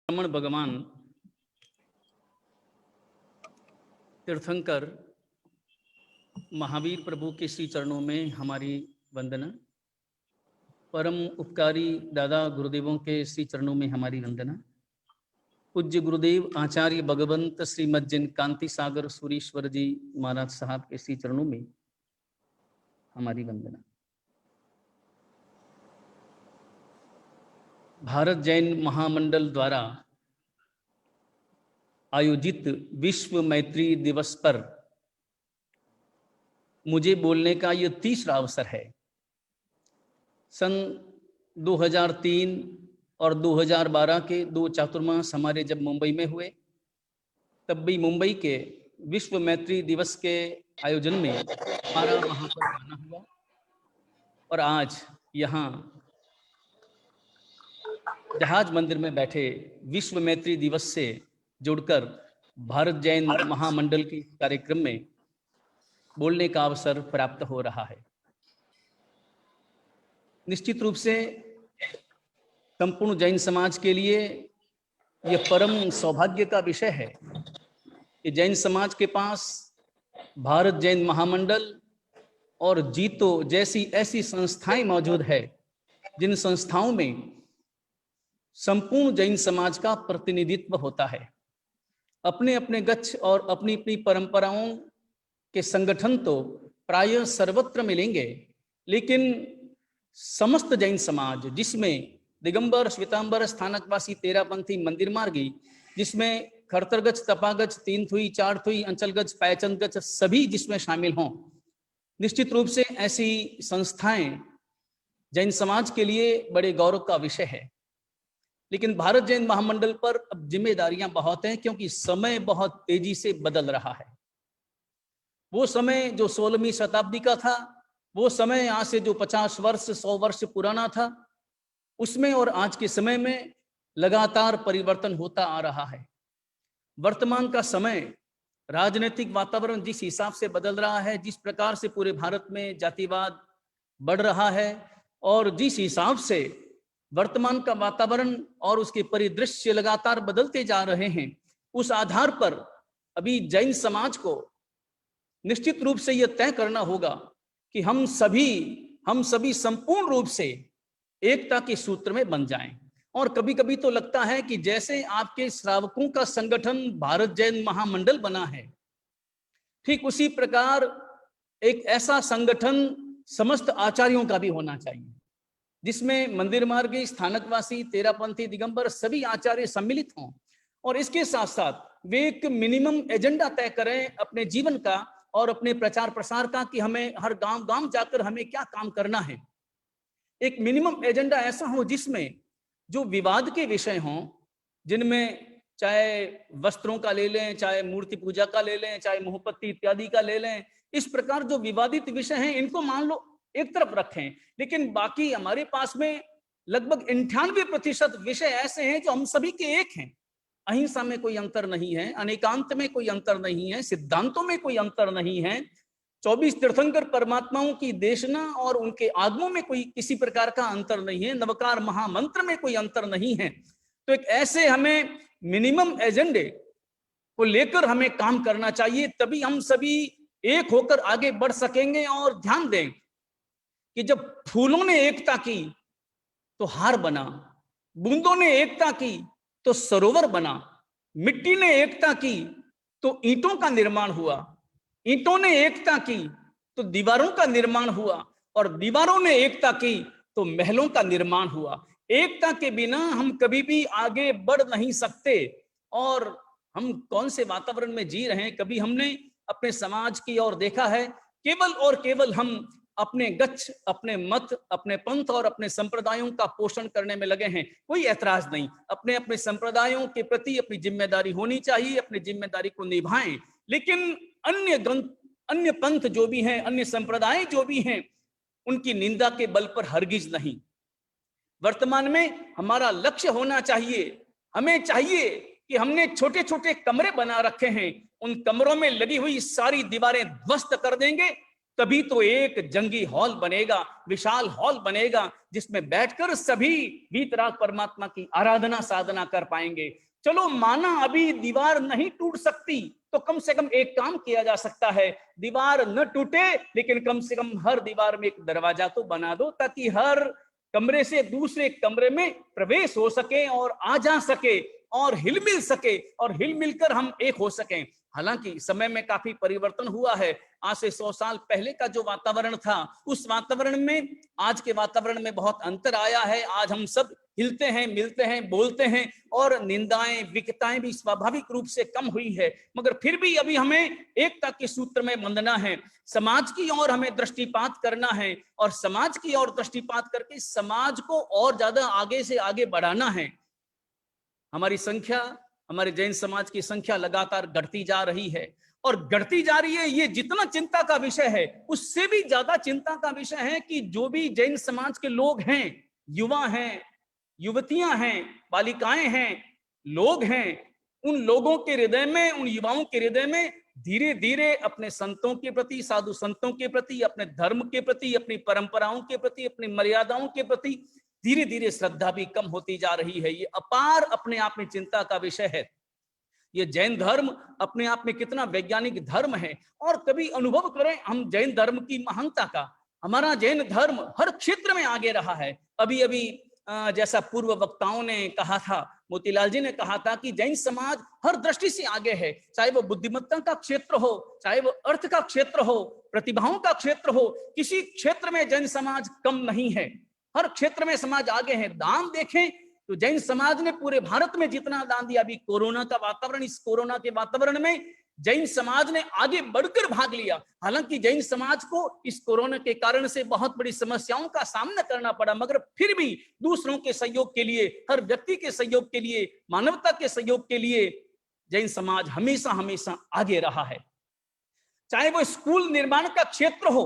रमण भगवान तीर्थंकर महावीर प्रभु के श्री चरणों में हमारी वंदना। परम उपकारी दादा गुरुदेवों के श्री चरणों में हमारी वंदना। पूज्य गुरुदेव आचार्य भगवंत श्रीमद जिन कांति सागर सुरीश्वर जी महाराज साहब के श्री चरणों में हमारी वंदना। भारत जैन महामंडल द्वारा आयोजित विश्व मैत्री दिवस पर मुझे बोलने का यह तीसरा अवसर है। सन 2003 और 2012 के दो चातुर्मास हमारे जब मुंबई में हुए, तब भी मुंबई के विश्व मैत्री दिवस के आयोजन में हमारा वहाँ पर आना हुआ और आज यहाँ जहाज मंदिर में बैठे विश्व मैत्री दिवस से जुड़कर भारत जैन महामंडल के कार्यक्रम में बोलने का अवसर प्राप्त हो रहा है। निश्चित रूप से संपूर्ण जैन समाज के लिए यह परम सौभाग्य का विषय है कि जैन समाज के पास भारत जैन महामंडल और जीतो जैसी ऐसी संस्थाएं मौजूद है, जिन संस्थाओं में संपूर्ण जैन समाज का प्रतिनिधित्व होता है। अपने अपने गच्छ और अपनी अपनी परंपराओं के संगठन तो प्राय सर्वत्र मिलेंगे, लेकिन समस्त जैन समाज, जिसमें दिगंबर, श्वेतांबर, स्थानकवासी, तेरापंथी, मंदिर मार्गी, जिसमें खरतरगच्छ, तपागच्छ, तीन थुई, चार थुई, अंचलगच्छ, पायचंद गच्छ सभी जिसमें शामिल हों, निश्चित रूप से ऐसी संस्थाएं जैन समाज के लिए बड़े गौरव का विषय है। लेकिन भारत जैन महामंडल पर अब जिम्मेदारियां बहुत हैं, क्योंकि समय बहुत तेजी से बदल रहा है। वो समय जो 16वीं शताब्दी का था, वो समय आज से जो 50 वर्ष 100 वर्ष पुराना था, उसमें और आज के समय में लगातार परिवर्तन होता आ रहा है। वर्तमान का समय राजनीतिक वातावरण जिस हिसाब से बदल रहा है, जिस प्रकार से पूरे भारत में जातिवाद बढ़ रहा है और जिस हिसाब से वर्तमान का वातावरण और उसके परिदृश्य लगातार बदलते जा रहे हैं, उस आधार पर अभी जैन समाज को निश्चित रूप से यह तय करना होगा कि हम सभी संपूर्ण रूप से एकता के सूत्र में बन जाएं। और कभी कभी तो लगता है कि जैसे आपके श्रावकों का संगठन भारत जैन महामंडल बना है, ठीक उसी प्रकार एक ऐसा संगठन समस्त आचार्यों का भी होना चाहिए, जिसमें मंदिर मार्गी, स्थानकवासी, तेरापंथी, दिगंबर सभी आचार्य सम्मिलित हों और इसके साथ साथ वे एक मिनिमम एजेंडा तय करें अपने जीवन का और अपने प्रचार प्रसार का कि हमें हर गांव गांव जाकर हमें क्या काम करना है। एक मिनिमम एजेंडा ऐसा हो जिसमें जो विवाद के विषय हों, जिनमें चाहे वस्त्रों का ले लें, चाहे मूर्ति पूजा का ले लें, चाहे मोहपत्ती इत्यादि का ले लें, इस प्रकार जो विवादित विषय हैं इनको मान लो एक तरफ रखें, लेकिन बाकी हमारे पास में लगभग 98% विषय ऐसे हैं जो हम सभी के एक हैं। अहिंसा में कोई अंतर नहीं है, अनेकांत में कोई अंतर नहीं है, सिद्धांतों में कोई अंतर नहीं है, 24 तीर्थंकर परमात्माओं की देशना और उनके आगमों में कोई किसी प्रकार का अंतर नहीं है, नवकार महामंत्र में कोई अंतर नहीं है। तो एक ऐसे हमें मिनिमम एजेंडे को लेकर हमें काम करना चाहिए, तभी हम सभी एक होकर आगे बढ़ सकेंगे। और ध्यान दें कि जब फूलों ने एकता की तो हार बना, बूंदों ने एकता की तो सरोवर बना, मिट्टी ने एकता की तो ईंटों का निर्माण हुआ, ईंटों ने एकता की तो दीवारों का निर्माण हुआ और दीवारों ने एकता की तो महलों का निर्माण हुआ। एकता के बिना हम कभी भी आगे बढ़ नहीं सकते। और हम कौन से वातावरण में जी रहे हैं, कभी हमने अपने समाज की ओर देखा है? केवल और केवल हम अपने गच्छ, अपने मत, अपने पंथ और अपने संप्रदायों का पोषण करने में लगे हैं। कोई ऐतराज नहीं, अपने अपने संप्रदायों के प्रति अपनी जिम्मेदारी होनी चाहिए, अपनी जिम्मेदारी को निभाएं, लेकिन अन्य पंथ जो भी हैं, अन्य संप्रदाय जो भी हैं, उनकी निंदा के बल पर हरगिज नहीं। वर्तमान में हमारा लक्ष्य होना चाहिए, हमें चाहिए कि हमने छोटे छोटे कमरे बना रखे हैं, उन कमरों में लगी हुई सारी दीवारें ध्वस्त कर देंगे तभी तो एक जंगी हॉल बनेगा, विशाल हॉल बनेगा, जिसमें बैठकर सभी वीतराग परमात्मा की आराधना साधना कर पाएंगे। चलो माना अभी दीवार नहीं टूट सकती, तो कम से कम एक काम किया जा सकता है, दीवार न टूटे लेकिन कम से कम हर दीवार में एक दरवाजा तो बना दो, ताकि हर कमरे से दूसरे कमरे में प्रवेश हो सके और आ जा सके और हिल मिल सके और हिल मिलकर हम एक हो सकें। हालांकि समय में काफी परिवर्तन हुआ है। आज से 100 साल पहले का जो वातावरण था, उस वातावरण में आज के वातावरण में बहुत अंतर आया है। आज हम सब हिलते हैं, मिलते हैं, बोलते हैं और निंदाएं विकताएं भी स्वाभाविक रूप से कम हुई है। मगर फिर भी अभी हमें एकता के सूत्र में बंधना है, समाज की ओर हमें दृष्टिपात करना है और समाज की ओर दृष्टिपात करके समाज को और ज्यादा आगे से आगे बढ़ाना है। हमारी संख्या, हमारे जैन समाज की संख्या लगातार घटती जा रही है और घटती जा रही है। ये जितना चिंता का विषय है, उससे भी ज्यादा चिंता का विषय है कि जो भी जैन समाज के लोग हैं, युवा हैं, युवतियां हैं, बालिकाएं हैं, लोग हैं, उन लोगों के हृदय में, उन युवाओं के हृदय में धीरे धीरे अपने संतों के प्रति, साधु संतों के प्रति, अपने धर्म के प्रति, अपनी परंपराओं के प्रति, अपनी मर्यादाओं के प्रति धीरे धीरे श्रद्धा भी कम होती जा रही है। ये अपार अपने आप में चिंता का विषय है। ये जैन धर्म अपने आप में कितना वैज्ञानिक धर्म है और कभी अनुभव करें हम जैन धर्म की महानता का। हमारा जैन धर्म हर क्षेत्र में आगे रहा है। अभी अभी जैसा पूर्व वक्ताओं ने कहा था, मोतीलाल जी ने कहा था कि जैन समाज हर दृष्टि से आगे है, चाहे वो बुद्धिमत्ता का क्षेत्र हो, चाहे वो अर्थ का क्षेत्र हो, प्रतिभाओं का क्षेत्र हो, किसी क्षेत्र में जैन समाज कम नहीं है। हर क्षेत्र में समाज आगे है। दान देखें तो जैन समाज ने पूरे भारत में जितना दान दिया, अभी कोरोना का वातावरण, इस कोरोना के वातावरण में जैन समाज ने आगे बढ़कर भाग लिया। हालांकि जैन समाज को इस कोरोना के कारण से बहुत बड़ी समस्याओं का सामना करना पड़ा, मगर फिर भी दूसरों के सहयोग के लिए, हर व्यक्ति के सहयोग के लिए, मानवता के सहयोग के लिए जैन समाज हमेशा हमेशा आगे रहा है। चाहे वो स्कूल निर्माण का क्षेत्र हो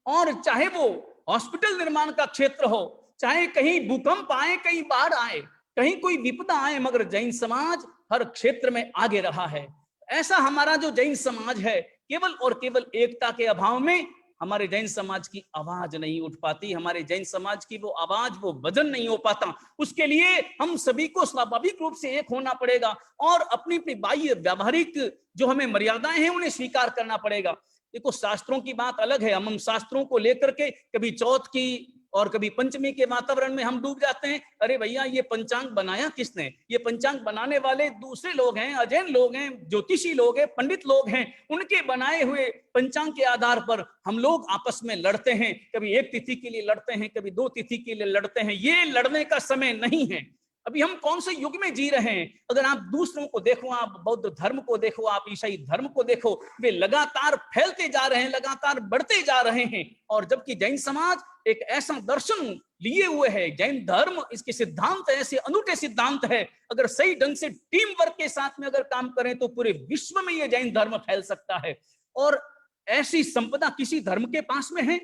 और चाहे वो हॉस्पिटल निर्माण का क्षेत्र हो, चाहे कहीं भूकंप आए, कहीं बाढ़ आए, कहीं कोई विपदा आए, मगर जैन समाज हर क्षेत्र में आगे रहा है। ऐसा हमारा जो जैन समाज है, केवल और केवल एकता के अभाव में हमारे जैन समाज की आवाज नहीं उठ पाती, हमारे जैन समाज की वो आवाज, वो वजन नहीं हो पाता। उसके लिए हम सभी को स्वाभाविक रूप से एक होना पड़ेगा और अपनी अपनी बाह्य व्यावहारिक जो हमें मर्यादाएं हैं उन्हें स्वीकार करना पड़ेगा। देखो, शास्त्रों की बात अलग है। हम शास्त्रों को लेकर के कभी चौथ की और कभी पंचमी के वातावरण में हम डूब जाते हैं। अरे भैया, ये पंचांग बनाया किसने? ये पंचांग बनाने वाले दूसरे लोग हैं, अजैन लोग हैं, ज्योतिषी लोग हैं, पंडित लोग हैं। उनके बनाए हुए पंचांग के आधार पर हम लोग आपस में लड़ते हैं। कभी एक तिथि के लिए लड़ते हैं, कभी 2 तिथि के लिए लड़ते हैं। ये लड़ने का समय नहीं है। अभी हम कौन से युग में जी रहे हैं? अगर आप दूसरों को देखो, आप बौद्ध धर्म को देखो, आप ईसाई धर्म को देखो, वे लगातार फैलते जा रहे हैं, लगातार बढ़ते जा रहे हैं। और जबकि जैन समाज एक ऐसा दर्शन लिए हुए है, जैन धर्म, इसके सिद्धांत ऐसे अनूठे सिद्धांत है, अगर सही ढंग से टीम वर्क के साथ में अगर काम करें तो पूरे विश्व में ये जैन धर्म फैल सकता है। और ऐसी संपदा किसी धर्म के पास में है?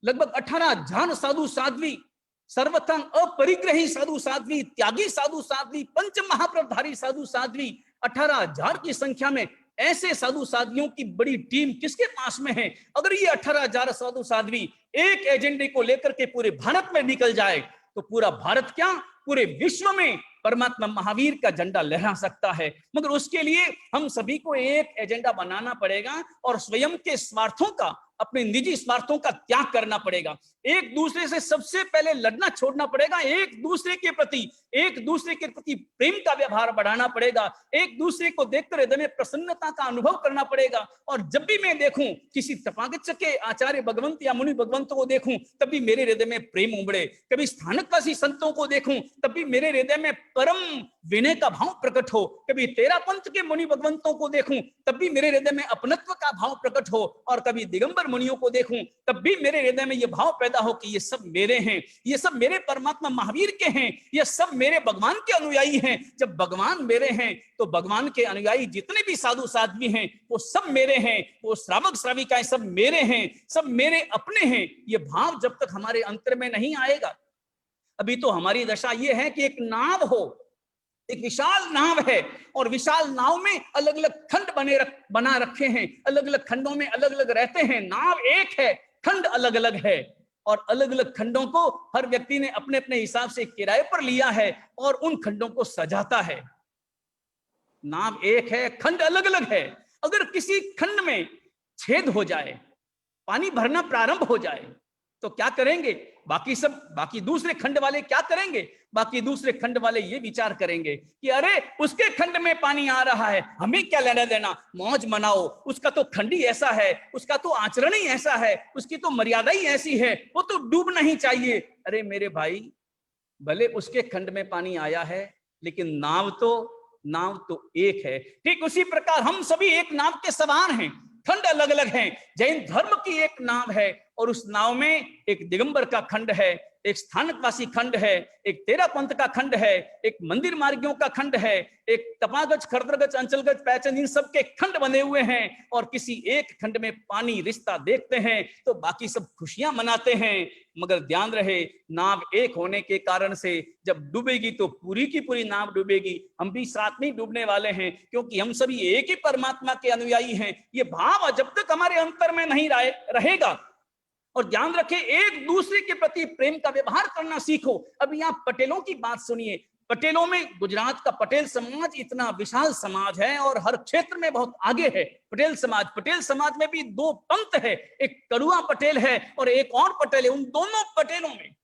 लगभग 18,000 साधु साध्वी, सर्वथा अपरिग्रही साधु साध्वी, त्यागी साधु साध्वी, पंच महाप्रधारी साधु साध्वी, 18,000 की संख्या में ऐसे साधु साध्वियों की बड़ी टीम किसके पास में है? अगर ये 18,000 साधु साध्वी एक एजेंडे को लेकर के पूरे भारत में निकल जाए तो पूरा भारत क्या, पूरे विश्व में परमात्मा महावीर का झंडा लहरा सकता है। मगर उसके लिए हम सभी को एक एजेंडा बनाना पड़ेगा और स्वयं के स्वार्थों का, अपने निजी स्वार्थों का त्याग करना पड़ेगा। एक दूसरे से सबसे पहले लड़ना छोड़ना पड़ेगा। एक दूसरे के प्रति प्रेम का व्यवहार बढ़ाना पड़ेगा। एक दूसरे को देखकर हृदय में प्रसन्नता का अनुभव करना पड़ेगा। और जब भी मैं देखूं किसी तथागत के आचार्य भगवंत या मुनि भगवंतों को देखूं, तब भी मेरे हृदय में प्रेम उमड़े। कभी स्थानकवासी संतों को देखूं, तब भी मेरे हृदय में परम विनय का भाव प्रकट हो। कभी तेरा पंथ के मुनि भगवंतों को देखूं, तब भी मेरे हृदय में अपनत्व का भाव प्रकट हो। और कभी दिगंबर मुनियों को देखूं, तब भी मेरे हृदय में यह भाव पैदा हो कि ये सब मेरे हैं, ये सब मेरे परमात्मा महावीर के हैं, ये सब मेरे भगवान के अनुयायी हैं। जब भगवान मेरे हैं तो भगवान के अनुयायी जितने भी साधु साध्वी हैं वो सब मेरे हैं, वो श्रावक श्राविकाएं सब मेरे हैं, सब मेरे अपने हैं। ये भाव जब तक हमारे अंतर में नहीं आएगा, अभी तो हमारी दशा ये है कि एक नाव हो, एक विशाल नाव है और विशाल नाव में अलग अलग खंड बना रखे हैं, अलग अलग खंडों में अलग अलग रहते हैं। नाव एक है, खंड अलग अलग है और अलग अलग खंडों को हर व्यक्ति ने अपने अपने हिसाब से किराए पर लिया है और उन खंडों को सजाता है। नाव एक है, खंड अलग अलग है। अगर किसी खंड में छेद हो जाए, पानी भरना प्रारंभ हो जाए, तो क्या करेंगे? बाकी दूसरे खंड वाले क्या करेंगे? बाकी दूसरे खंड वाले ये विचार करेंगे कि अरे उसके खंड में पानी आ रहा है, हमें क्या लेना देना, मौज मनाओ, उसका तो खंड ही ऐसा है, उसका तो आचरण ही ऐसा है, उसकी तो मर्यादा ही ऐसी है, वो तो डूबना ही चाहिए। अरे मेरे भाई, भले उसके खंड में पानी आया है, लेकिन नाव तो एक है। ठीक उसी प्रकार हम सभी एक नाव के सवार हैं, खंड अलग अलग हैं। जैन धर्म की एक नाव है और उस नाव में एक दिगंबर का खंड है, एक स्थानकवासी खंड है, एक तेरा पंथ का खंड है, एक मंदिर मार्गियों का खंड है, एक तपागज, खरदरगज, अंचलगज, पैचन, इन सब के खंड बने हुए हैं। और किसी एक खंड में पानी रिश्ता देखते हैं तो बाकी सब खुशियां मनाते हैं। मगर ध्यान रहे, नाव एक होने के कारण से जब डूबेगी तो पूरी की पूरी नाव डूबेगी। हम भी साथ में डूबने वाले हैं, क्योंकि हम सभी एक ही परमात्मा के अनुयायी हैं। ये भाव जब तक हमारे अंतर में नहीं रहेगा, और ध्यान रखें, एक दूसरे के प्रति प्रेम का व्यवहार करना सीखो। अब यहाँ पटेलों की बात सुनिए। पटेलों में, गुजरात का पटेल समाज इतना विशाल समाज है और हर क्षेत्र में बहुत आगे है। पटेल समाज में भी दो पंथ है, एक कड़ुआ पटेल है और एक और पटेल है। उन दोनों पटेलों में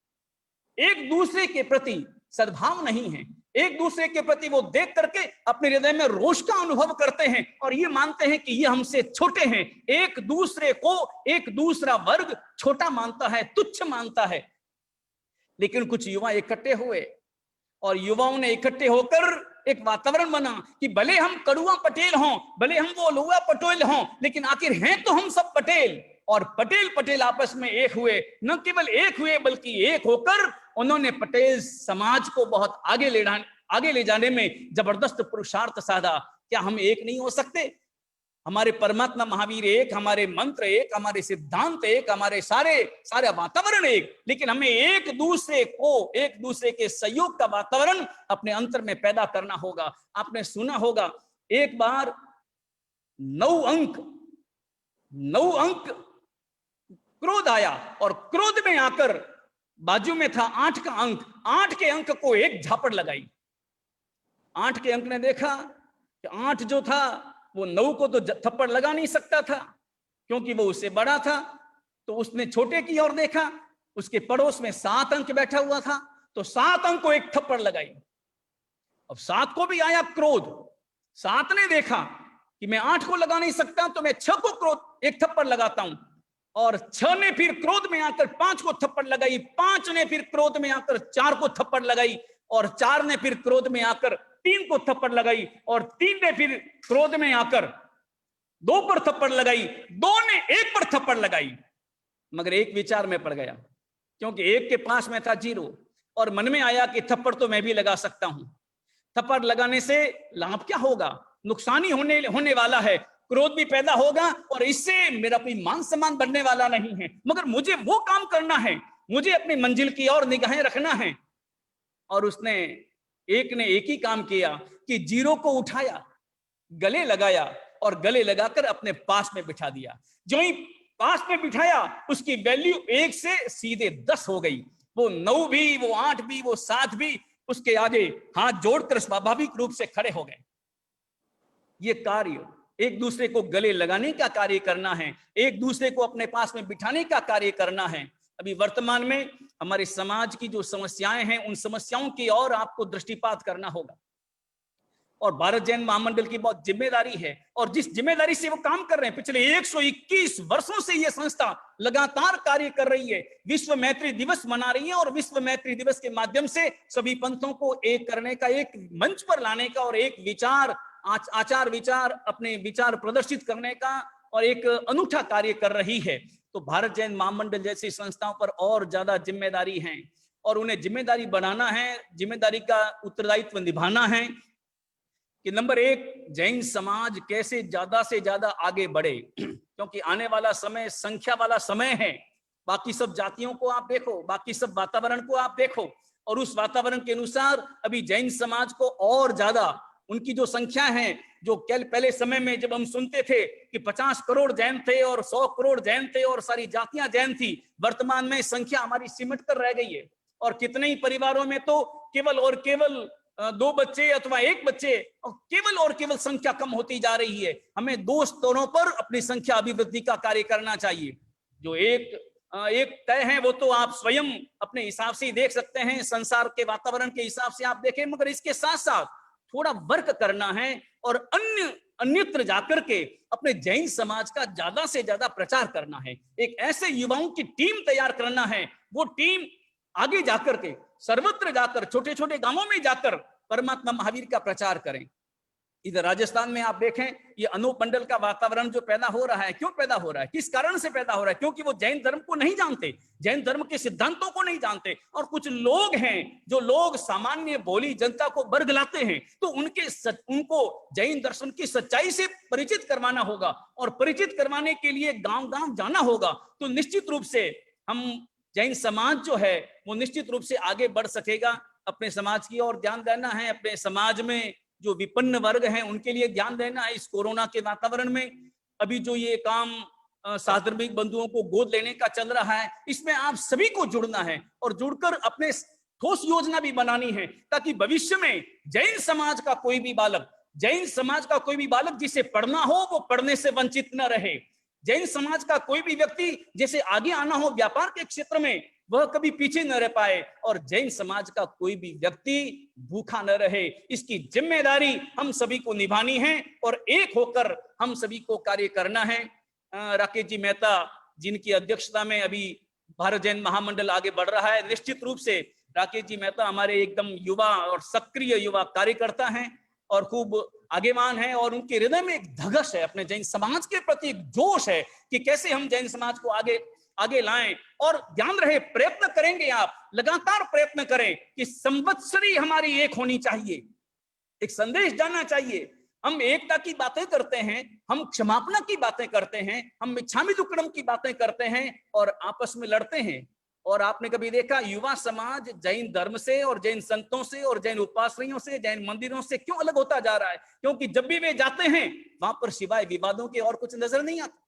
एक दूसरे के प्रति सद्भाव नहीं है। एक दूसरे के प्रति वो देख करके अपने हृदय में रोष का अनुभव करते हैं और ये मानते हैं कि ये हमसे छोटे हैं। एक दूसरे को एक दूसरा वर्ग छोटा मानता है, तुच्छ मानता है। लेकिन कुछ युवा इकट्ठे हुए और युवाओं ने इकट्ठे होकर एक वातावरण बना कि भले हम कड़ुआ पटेल हों, भले हम वो लुआ पटेल हों, लेकिन आखिर हैं तो हम सब पटेल। और पटेल आपस में एक हुए, न केवल एक हुए बल्कि एक होकर उन्होंने पटेल समाज को बहुत आगे ले जाने में जबरदस्त पुरुषार्थ साधा। क्या हम एक नहीं हो सकते? हमारे परमात्मा महावीर एक, हमारे मंत्र एक, हमारे सिद्धांत एक, हमारे सारे वातावरण एक, लेकिन हमें एक दूसरे के सहयोग का वातावरण अपने अंतर में पैदा करना होगा। आपने सुना होगा, एक बार 9 अंक क्रोध आया और क्रोध में आकर बाजू में था 8 का अंक, 8 के अंक को एक झापड़ लगाई। 8 के अंक ने देखा कि 8 जो था वो 9 को तो थप्पड़ लगा नहीं सकता था, क्योंकि वो उससे बड़ा था। तो उसने छोटे की ओर देखा, उसके पड़ोस में 7 अंक बैठा हुआ था, तो 7 अंक को एक थप्पड़ लगाई। अब 7 को भी आया क्रोध। 7 ने देखा कि मैं 8 को लगा नहीं सकता, तो मैं 6 को एक थप्पड़ लगाता हूं। और 6 ने फिर क्रोध में आकर 5 को थप्पड़ लगाई, 5 ने फिर क्रोध में आकर 4 को थप्पड़ लगाई, और 4 ने फिर क्रोध में आकर 3 को थप्पड़ लगाई, और 3 ने फिर क्रोध में आकर 2 पर थप्पड़ लगाई, 2 ने 1 पर थप्पड़ लगाई। मगर एक विचार में पड़ गया, क्योंकि 1 के पास में था 0, और मन में आया कि थप्पड़ तो मैं भी लगा सकता हूं। थप्पड़ लगाने से लाभ क्या होगा? नुकसान ही होने वाला है, क्रोध भी पैदा होगा और इससे मेरा कोई मान सम्मान बढ़ने वाला नहीं है। मगर मुझे वो काम करना है, मुझे अपनी मंजिल की ओर निगाहें रखना है। और उसने एक ने एक ही काम किया कि 0 को उठाया, गले लगाया और गले लगाकर अपने पास में बिठा दिया। जो ही पास में बिठाया, उसकी वैल्यू 1 से सीधे 10 हो गई। वो 9 भी, वो 8 भी, वो 7 भी उसके आगे हाथ जोड़कर स्वाभाविक रूप से खड़े हो गए। ये कार्य एक दूसरे को गले लगाने का कार्य करना है, एक दूसरे को अपने पास में बिठाने का कार्य करना है। अभी वर्तमान में हमारे समाज की जो समस्याएं हैं, उन समस्याओं की ओर आपको दृष्टिपात करना होगा। और भारत जैन महामंडल की बहुत जिम्मेदारी है, और जिस जिम्मेदारी से वो काम कर रहे हैं, पिछले 121 वर्षों से ये संस्था लगातार कार्य कर रही है। विश्व मैत्री दिवस मना रही है और विश्व मैत्री दिवस के माध्यम से सभी पंथों को एक करने का, एक मंच पर लाने का और एक आचार विचार, अपने विचार प्रदर्शित करने का और एक अनूठा कार्य कर रही है। तो भारत जैन महामंडल जैसी संस्थाओं पर और ज्यादा जिम्मेदारी है, और उन्हें जिम्मेदारी बढ़ाना है, जिम्मेदारी का उत्तरदायित्व निभाना है कि नंबर 1, जैन समाज कैसे ज्यादा से ज्यादा आगे बढ़े, क्योंकि आने वाला समय संख्या वाला समय है। बाकी सब जातियों को आप देखो, बाकी सब वातावरण को आप देखो, और उस वातावरण के अनुसार अभी जैन समाज को और ज्यादा उनकी जो संख्या है, जो पहले समय में जब हम सुनते थे कि 50 करोड़ जैन थे और 100 करोड़ जैन थे और सारी जातियां जैन थी, वर्तमान में संख्या हमारी सिमट कर रह गई है। और कितने ही परिवारों में तो केवल और केवल 2 बच्चे अथवा 1 बच्चे, और केवल संख्या कम होती जा रही है। हमें 2 स्तरों पर अपनी संख्या अभिवृद्धि का कार्य करना चाहिए। जो एक तय है वो तो आप स्वयं अपने हिसाब से ही देख सकते हैं, संसार के वातावरण के हिसाब से आप देखें, मगर इसके साथ साथ थोड़ा वर्क करना है और अन्यत्र जाकर के अपने जैन समाज का ज्यादा से ज्यादा प्रचार करना है। एक ऐसे युवाओं की टीम तैयार करना है, वो टीम आगे जाकर के सर्वत्र जाकर, छोटे छोटे गांवों में जाकर परमात्मा महावीर का प्रचार करें। इधर राजस्थान में आप देखें, ये अनूप मंडल का वातावरण जो पैदा हो रहा है, क्यों पैदा हो रहा है, किस कारण से पैदा हो रहा है? क्योंकि वो जैन धर्म को नहीं जानते, जैन धर्म के सिद्धांतों को नहीं जानते। और कुछ लोग हैं जो लोग सामान्य भोली जनता को बरगलाते हैं, तो उनको जैन दर्शन की सच्चाई से परिचित करवाना होगा। और परिचित करवाने के लिए गांव गांव जाना होगा। तो निश्चित रूप से हम जैन समाज जो है वो निश्चित रूप से आगे बढ़ सकेगा। अपने समाज की ओर ध्यान देना है, अपने समाज में जो विपन्न वर्ग हैं उनके लिए ध्यान देना है। इस कोरोना के वातावरण में अभी जो ये काम साधर्मिक बंधुओं को गोद लेने का चल रहा है, इसमें आप सभी को जुड़ना है और जुड़कर अपने ठोस योजना भी बनानी है, ताकि भविष्य में जैन समाज का कोई भी बालक जिसे पढ़ना हो वो पढ़ने से वंचित न रहे। जैन समाज का कोई भी व्यक्ति जैसे आगे आना हो व्यापार के क्षेत्र में, वह कभी पीछे न रह पाए। और जैन समाज का कोई भी व्यक्ति भूखा न रहे, इसकी जिम्मेदारी हम सभी को निभानी है और एक होकर हम सभी को कार्य करना है। राकेश जी मेहता जिनकी अध्यक्षता में अभी भारत जैन महामंडल आगे बढ़ रहा है, निश्चित रूप से राकेश जी मेहता हमारे एकदम युवा और सक्रिय युवा कार्यकर्ता हैं और खूब आगेवान है। और उनके हृदय में एक धगश है, अपने जैन समाज के प्रति एक जोश है कि कैसे हम जैन समाज को आगे लाएं। और ध्यान रहे, प्रयत्न करेंगे, आप लगातार प्रयत्न करें कि संवत्सरी हमारी एक होनी चाहिए, एक संदेश जाना चाहिए। हम एकता की बातें करते हैं, हम क्षमापना की बातें करते हैं, हम मिच्छामि दुक्कडम की बातें करते हैं और आपस में लड़ते हैं। और आपने कभी देखा युवा समाज जैन धर्म से और जैन संतों से और जैन उपासनियों से, जैन मंदिरों से क्यों अलग होता जा रहा है? क्योंकि जब भी वे जाते हैं वहां पर सिवाय विवादों के और कुछ नजर नहीं आता।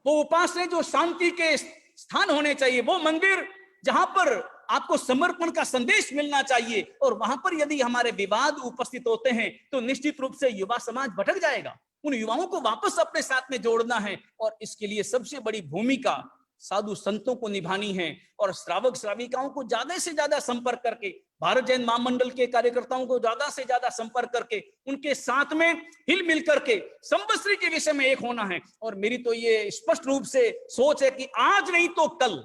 वो उपासना जो शांति के स्थान होने चाहिए, वो मंदिर जहां पर आपको समर्पण का संदेश मिलना चाहिए, और वहां पर यदि हमारे विवाद उपस्थित होते हैं तो निश्चित रूप से युवा समाज भटक जाएगा। उन युवाओं को वापस अपने साथ में जोड़ना है और इसके लिए सबसे बड़ी भूमिका साधु संतों को निभानी है और श्रावक श्राविकाओं को ज्यादा से ज्यादा संपर्क करके, भारत जैन महामंडल के कार्यकर्ताओं को ज्यादा से ज्यादा संपर्क करके उनके साथ में हिल मिल करके संवत्सरी के विषय में एक होना है। और मेरी तो ये स्पष्ट रूप से सोच है कि आज नहीं तो कल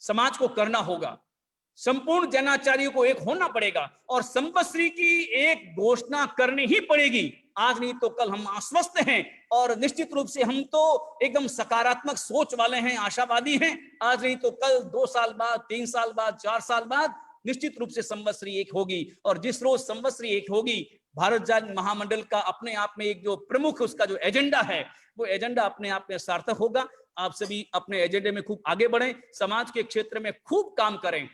समाज को करना होगा, संपूर्ण जैनाचार्यों को एक होना पड़ेगा और संवत्सरी की एक घोषणा करनी ही पड़ेगी। आज नहीं तो कल हम आश्वस्त हैं और निश्चित रूप से हम तो एकदम सकारात्मक सोच वाले हैं, आशावादी हैं। आज नहीं तो कल 2 साल बाद, 3 साल बाद, 4 साल बाद निश्चित रूप से संवत्सरी एक होगी। और जिस रोज संवत्सरी एक होगी, भारत जैन महामंडल का अपने आप में एक जो प्रमुख उसका जो एजेंडा है, वो एजेंडा अपने आप में सार्थक होगा। आप सभी अपने एजेंडे में खूब आगे बढ़ें, समाज के क्षेत्र में खूब काम करें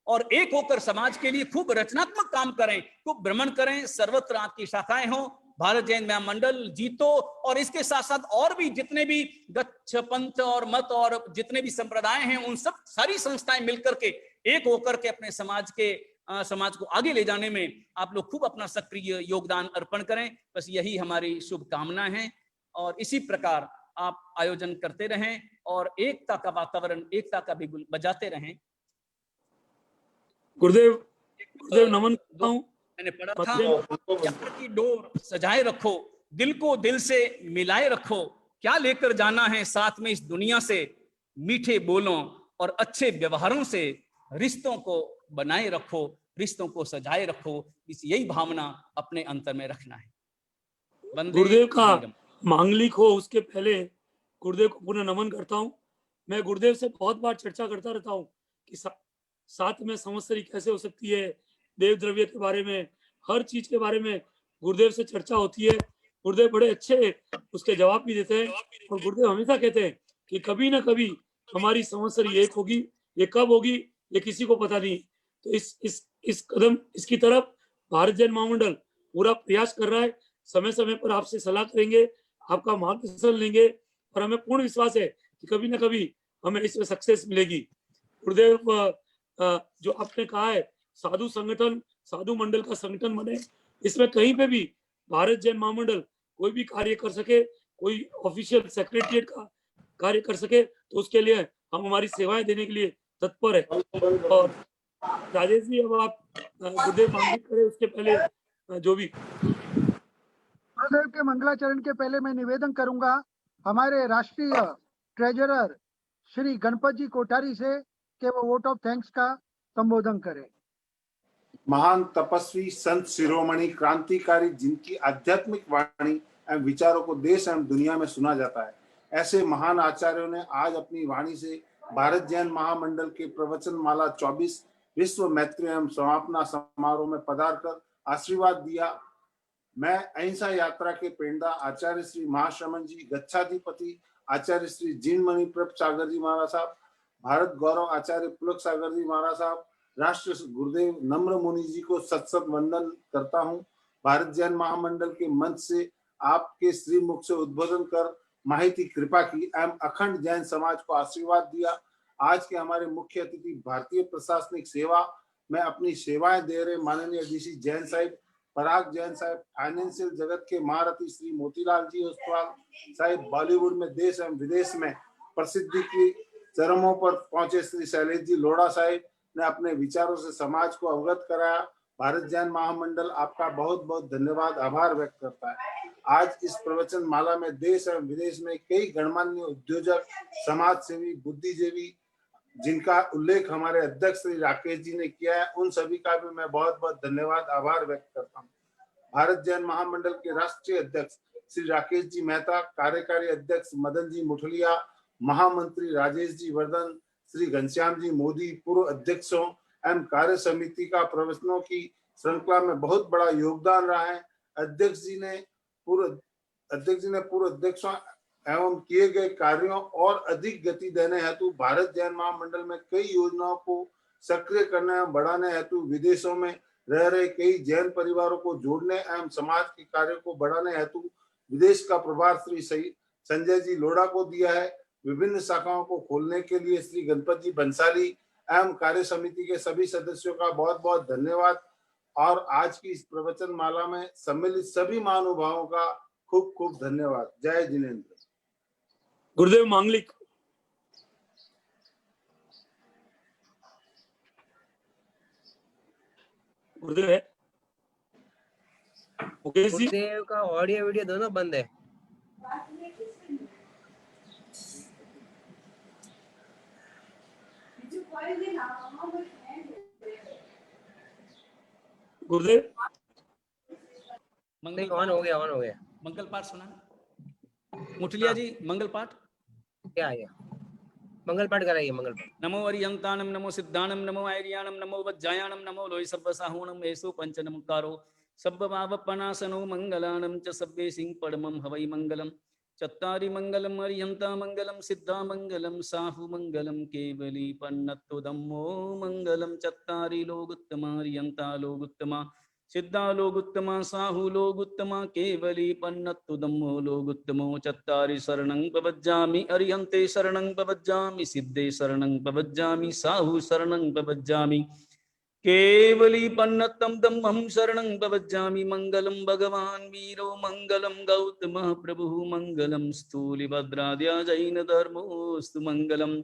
और एक होकर समाज के लिए खूब रचनात्मक काम करें, खूब भ्रमण करें, सर्वत्र आपकी शाखाएं हो, भारत जैन महामंडल जीतो। और इसके साथ साथ और भी जितने भी गच्छ पंथ और मत और जितने भी संप्रदाय हैं, उन सब सारी संस्थाएं मिलकर के एक होकर के अपने समाज को आगे ले जाने में आप लोग खूब अपना सक्रिय योगदान अर्पण करें। बस यही हमारी शुभकामना है और इसी प्रकार आप आयोजन करते रहें और एकता का वातावरण, एकता का बिगुल बजाते रहें। गुरुदेव नमन करता हूं। मैंने पढ़ा था, प्यार की डोर सजाए रखो, दिल को दिल से मिलाए रखो, क्या लेकर जाना है साथ में इस दुनिया से, मीठे बोलों और अच्छे व्यवहारों से रिश्तों को बनाए रखो, रिश्तों को सजाए रखो। इस यही भावना अपने अंतर में रखना है। गुरुदेव का मांगलिक हो उसके पहले गुरुदेव को पुनः नमन करता हूं। मैं गुरुदेव से बहुत बार चर्चा करता रहता हूं कि साथ में संवत्सरी कैसे हो सकती है, देव द्रव्य के बारे में, हर चीज के बारे में गुरुदेव से चर्चा होती है। गुरुदेव बड़े अच्छे उसके जवाब भी देते हैं और गुरुदेव हमेशा कहते हैं कि कभी ना कभी हमारी संवत्सरी एक होगी। ये कब होगी ये किसी को पता नहीं, तो इस कदम इसकी तरफ भारत जैन महामंडल पूरा प्रयास कर रहा है। समय समय पर आपसे सलाह करेंगे, आपका मार्गदर्शन लेंगे और हमें पूर्ण विश्वास है कि कभी ना कभी हमें इसमें सक्सेस मिलेगी। गुरुदेव, जो आपने कहा है साधु संगठन, साधु मंडल का संगठन बने, इसमें कहीं पे भी भारत जैन महामंडल कोई भी कार्य कर सके, कोई ऑफिशियल सेक्रेटरिएट का कार्य कर सके, तो उसके लिए हम हमारी सेवाएं देने के लिए तत्पर है। और राजेश जी, अब आप गुरुदेव मांगलिक करें, उसके पहले जो भी गुरुदेव के मंगलाचरण के पहले मैं निवेदन करूंगा हमारे राष्ट्रीय ट्रेजरर श्री गणपत जी कोठारी से कि वो वोट ऑफ थैंक्स का संबोधन करें। महान तपस्वी, संत शिरोमणि, क्रांतिकारी, जिनकी आध्यात्मिक वाणी एवं विचारों को देश एवं दुनिया में सुना जाता है, ऐसे महान आचार्यों ने आज अपनी वाणी से भारत जैन महामंडल के प्रवचन माला 24 विश्व मैत्री एवं समापना समारोह में पधार कर आशीर्वाद दिया। मैं अहिंसा यात्रा के पेंडा आचार्य श्री महाश्रमण जी, गच्छाधिपति आचार्य श्री जीनमणि प्रभ सागर जी महाराज साहब, भारत गौरव आचार्य पुलक सागर जी महाराज साहब, राष्ट्र गुरुदेव नम्र मुनि जी को सत सत वंदन करता हूँ। भारत जैन महामंडल के मंच से आपके श्री मुख से उद्बोधन कर माहिती कृपा की एवं अखंड जैन समाज को आशीर्वाद दिया। आज के हमारे मुख्य अतिथि भारतीय प्रशासनिक सेवा में अपनी सेवाएं दे रहे माननीय डीसी जैन साहिब, पराग जैन साहब, फाइनेंशियल जगत के महारथी श्री मोतीलाल जी ओसवाल साहिब, बॉलीवुड में देश एवं विदेश में प्रसिद्धि की चरमों पर पहुंचे श्री शैलेश जी लोढ़ा साहिब ने अपने विचारों से समाज को अवगत कराया। भारत जैन महामंडल आपका बहुत बहुत धन्यवाद, आभार व्यक्त करता है। आज इस प्रवचन माला में देश एवं विदेश में कई गणमान्य उद्योजक, समाज सेवी, बुद्धिजीवी, जिनका उल्लेख हमारे अध्यक्ष श्री राकेश जी ने किया है, उन सभी का भी मैं बहुत बहुत धन्यवाद, आभार व्यक्त करता हूँ। भारत जैन महामंडल के राष्ट्रीय अध्यक्ष श्री राकेश जी मेहता, कार्यकारी अध्यक्ष मदन जी मुठलिया, महामंत्री राजेश जी वर्धन, श्री घनश्याम जी मोदी, पूर्व अध्यक्षों एवं कार्य समिति का प्रवचनों की श्रृंखला में बहुत बड़ा योगदान रहा है। अध्यक्ष जी ने पूर्व अध्यक्षों एवं किए गए कार्यों और अधिक गति देने हेतु भारत जैन महामंडल में कई योजनाओं को सक्रिय करने एवं बढ़ाने हेतु विदेशों में रह रहे कई जैन परिवारों को जोड़ने एवं समाज के कार्यों को बढ़ाने हेतु विदेश का प्रभार श्री संजय जी लोढ़ा को दिया है। विभिन्न शाखाओं को खोलने के लिए श्री गणपत जी बंसाली एवं कार्य समिति के सभी सदस्यों का बहुत बहुत धन्यवाद और आज की इस प्रवचन माला में सम्मिलित सभी महानुभावों का खूब खूब धन्यवाद। जय जिनेन्द्र। गुरुदेव मांगलिक। गुरुदेव है, गुरुदेव का ऑडियो वीडियो दोनों बंद है। गुरुदेव ऑन हो गया। मंगल पाठ सुना मुठलिया जी, मंगल पाठ क्या है? मंगल पाठ कराइए। मंगल पाठ। नमो अरियंतानम, नमो सिद्धानम, नमो आर्यानम, नमो वज्जायानम, नमो लोहि सब्ब साहूनम येसु पंचनमकारो सब्ब भावपनासनो मंगलानम च सब्बे सिंह परमम हवै मंगलम। चत्तारि मंगलम अरियंता मंगलम, सिद्धा मंगलम, साहु मंगलम, केवली पन्नत्तो धम्मो मंगलम। चत्तारि लोगुत्तमा अरियंता लोगुत्तमा, सिद्धा लोगुत्तमा, साहु लोगुत्तमा, केवली पन्नत्तो धम्मो लोगुत्तमो। चत्तारि शरणं प्रपज्जामि, अरिहन्ते शरणं प्रपज्जामि, सिद्धे शरणं प्रपज्जामि, साहु शरणं प्रपज्जामि, केवली पन्नत्तं धम्मं शरणं प्रपज्जामि। मंगलम भगवान वीरो, मंगलम गौतमः प्रभुः, मंगलम स्थूलिभद्राद्या जैन धर्मोऽस्तु मंगलम।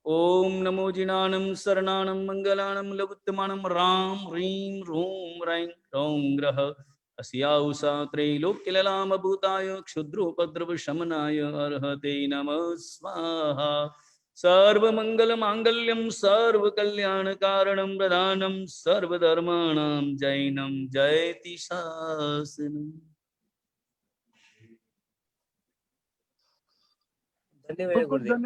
ओम नमो जिनानं शरणानं मंगलानं लघुत्तमानं राम ह्रीं रूं रैं रौं ग्रह अस्याउषा त्रैलोक्यललामभूताय क्षुद्रोपद्रवशमनाय अर्हते नमः स्वाहा। सर्वमंगलमांगल्यं सर्वकल्याणकारणं प्रधानं सर्वधर्माणां जैनं जयति शासनम्। धन्यवाद गुरुदेव।